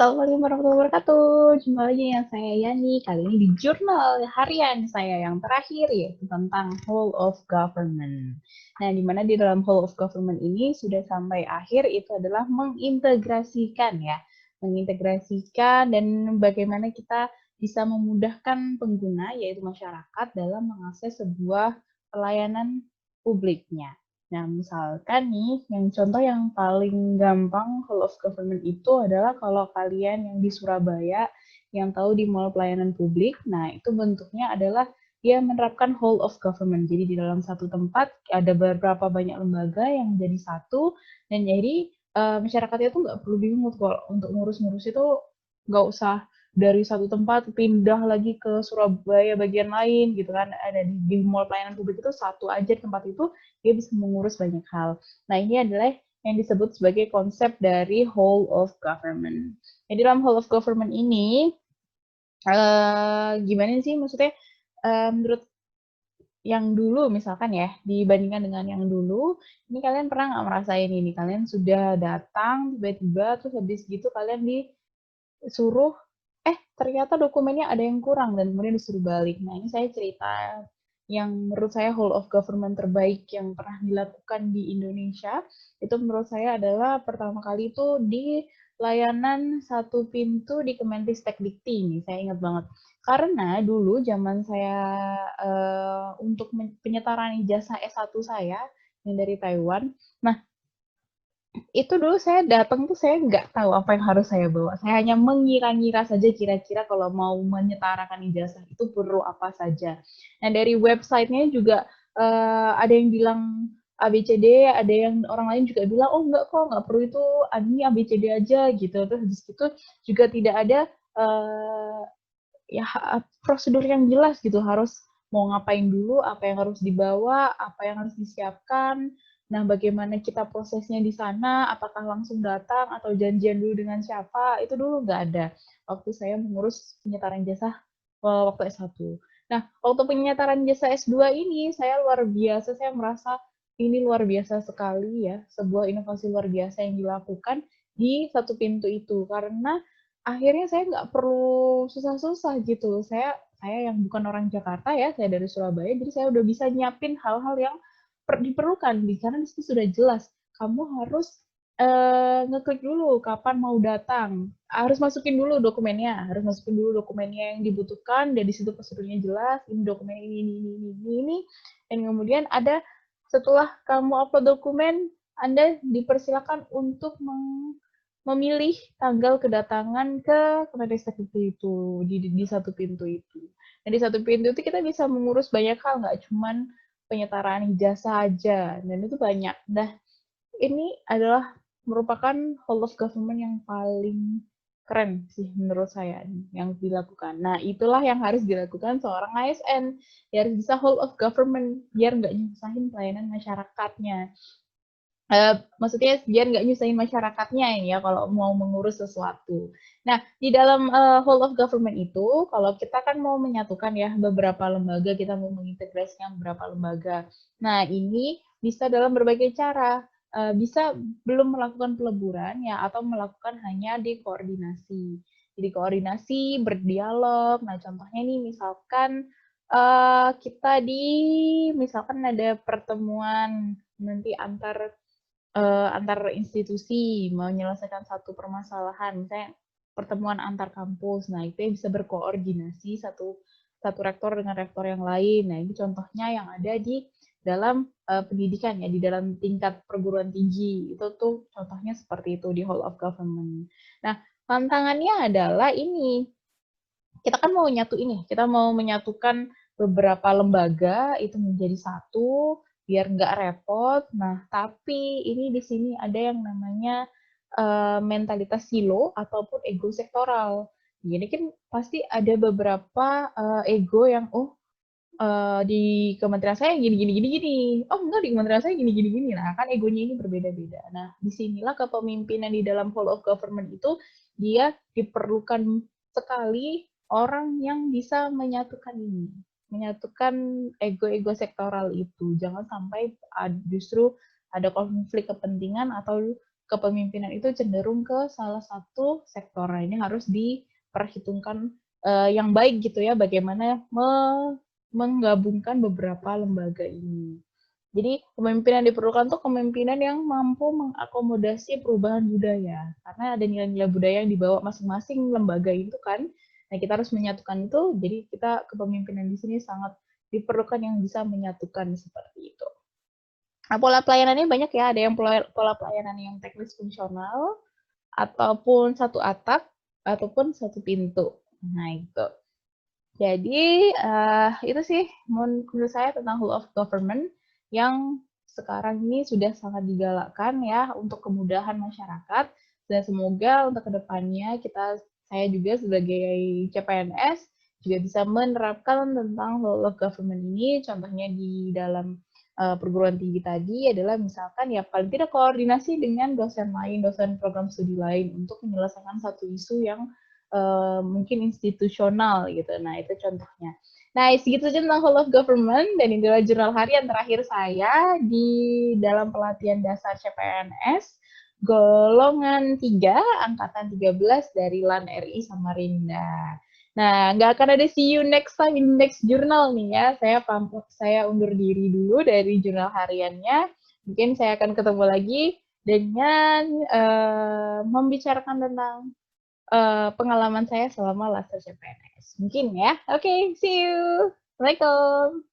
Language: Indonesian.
Assalamualaikum warahmatullahi wabarakatuh. Jumpa lagi dengan saya Yani. Kali ini di jurnal harian saya yang terakhir yaitu tentang whole of government. Nah, di mana di dalam whole of government ini sudah sampai akhir itu adalah mengintegrasikan ya. Mengintegrasikan dan bagaimana kita bisa memudahkan pengguna yaitu masyarakat dalam mengakses sebuah pelayanan publiknya. Nah, misalkan nih, yang contoh yang paling gampang whole of government itu adalah kalau kalian yang di Surabaya, yang tahu di mall pelayanan publik, nah itu bentuknya adalah dia menerapkan whole of government. Jadi di dalam satu tempat ada beberapa banyak lembaga yang jadi satu, dan jadi masyarakatnya tuh nggak perlu bingung kalau untuk ngurus-ngurus itu nggak usah dari satu tempat pindah lagi ke Surabaya bagian lain gitu kan. Ada di mall pelayanan publik itu satu aja tempat itu dia bisa mengurus banyak hal. Nah, ini adalah yang disebut sebagai konsep dari whole of government. Jadi dalam whole of government ini, gimana sih maksudnya, menurut yang dulu misalkan ya, dibandingkan dengan yang dulu, ini kalian pernah nggak merasain ini? Kalian sudah datang tiba-tiba, terus habis gitu kalian disuruh, ternyata dokumennya ada yang kurang dan kemudian disuruh balik. Nah, ini saya cerita yang menurut saya whole of government terbaik yang pernah dilakukan di Indonesia. Itu menurut saya adalah pertama kali itu di layanan satu pintu di Kemenristek Dikti ini, saya ingat banget. Karena dulu zaman saya untuk penyetaraan ijazah S1 saya yang dari Taiwan, nah itu dulu saya datang tuh saya nggak tahu apa yang harus saya bawa. Saya hanya mengira-ngira saja kira-kira kalau mau menyetarakan ijazah itu perlu apa saja. Nah dari websitenya juga ada yang bilang ABCD, ada yang orang lain juga bilang oh enggak kok nggak perlu itu, ini ABCD aja gitu. Terus habis itu juga tidak ada ya prosedur yang jelas gitu harus mau ngapain dulu, apa yang harus dibawa, apa yang harus disiapkan. Nah, bagaimana kita prosesnya di sana, apakah langsung datang atau janjian dulu dengan siapa, itu dulu nggak ada. Waktu saya mengurus penyetaran jasa waktu S1. Nah, waktu penyetaran jasa S2 ini, saya luar biasa, saya merasa ini luar biasa sekali ya, sebuah inovasi luar biasa yang dilakukan di satu pintu itu. Karena akhirnya saya nggak perlu susah-susah gitu. Saya yang bukan orang Jakarta ya, saya dari Surabaya, jadi saya udah bisa nyiapin hal-hal yang diperlukan. Karena di situ sudah jelas, kamu harus ngeklik dulu kapan mau datang. Harus masukin dulu dokumennya yang dibutuhkan, dan di situ prosedurnya jelas, ini dokumen ini. Dan kemudian ada setelah kamu upload dokumen, Anda dipersilakan untuk memilih tanggal kedatangan ke Kemenristek itu di satu pintu itu. Dan di satu pintu itu kita bisa mengurus banyak hal, nggak cuman penyetaraan ijazah aja, dan itu banyak. Nah, ini adalah merupakan whole of government yang paling keren sih menurut saya yang dilakukan. Nah, itulah yang harus dilakukan seorang ASN. Dia harus bisa whole of government biar nggak nyusahin pelayanan masyarakatnya. Maksudnya biar nggak nyusahin masyarakatnya ya kalau mau mengurus sesuatu. Nah, di dalam whole of government itu, kalau kita kan mau menyatukan ya beberapa lembaga, kita mau mengintegrasikan beberapa lembaga. Nah, ini bisa dalam berbagai cara. Bisa belum melakukan peleburan ya, atau melakukan hanya di koordinasi. Jadi koordinasi, berdialog. Nah, contohnya nih misalkan kita misalkan ada pertemuan nanti antar institusi menyelesaikan satu permasalahan, misalnya pertemuan antar kampus. Nah, itu yang bisa berkoordinasi satu rektor dengan rektor yang lain. Nah, ini contohnya yang ada di dalam pendidikan ya, di dalam tingkat perguruan tinggi. Itu tuh contohnya seperti itu di whole of government. Nah, tantangannya adalah ini. Kita kan mau kita mau menyatukan beberapa lembaga itu menjadi satu biar nggak repot. Nah, tapi ini di sini ada yang namanya mentalitas silo ataupun ego sektoral. Jadi kan pasti ada beberapa ego yang di kementerian saya gini gini gini gini. Oh enggak, di kementerian saya gini gini gini. Nah, kan egonya ini berbeda-beda. Nah, disinilah kepemimpinan di dalam whole of government itu dia diperlukan sekali orang yang bisa menyatukan ini, menyatukan ego-ego sektoral itu. Jangan sampai justru ada konflik kepentingan atau kepemimpinan itu cenderung ke salah satu sektor. Nah, ini harus diperhitungkan yang baik gitu ya, bagaimana menggabungkan beberapa lembaga ini. Jadi kepemimpinan diperlukan tuh kepemimpinan yang mampu mengakomodasi perubahan budaya. Karena ada nilai-nilai budaya yang dibawa masing-masing lembaga itu kan. Nah, kita harus menyatukan itu. Jadi kita kepemimpinan di sini sangat diperlukan yang bisa menyatukan seperti itu. Nah, pola pelayanannya banyak ya. Ada yang pola pelayanan yang teknis fungsional, ataupun satu atap, ataupun satu pintu. Nah, itu. Jadi, itu sih menurut saya tentang whole of government yang sekarang ini sudah sangat digalakkan ya untuk kemudahan masyarakat, dan semoga untuk kedepannya saya juga sebagai CPNS juga bisa menerapkan tentang whole of government ini. Contohnya di dalam perguruan tinggi tadi adalah misalkan ya paling tidak koordinasi dengan dosen lain, dosen program studi lain untuk menyelesaikan satu isu yang mungkin institusional gitu. Nah, itu contohnya. Nah, segitu aja tentang whole of government, dan ini adalah jurnal harian terakhir saya di dalam pelatihan dasar CPNS golongan 3, angkatan 13 dari LAN RI Samarinda. Nah, nggak akan ada see you next time in next jurnal nih ya. Saya undur diri dulu dari jurnal hariannya. Mungkin saya akan ketemu lagi dengan membicarakan tentang pengalaman saya selama Laster CPNS. Mungkin ya. Oke, see you. Assalamualaikum.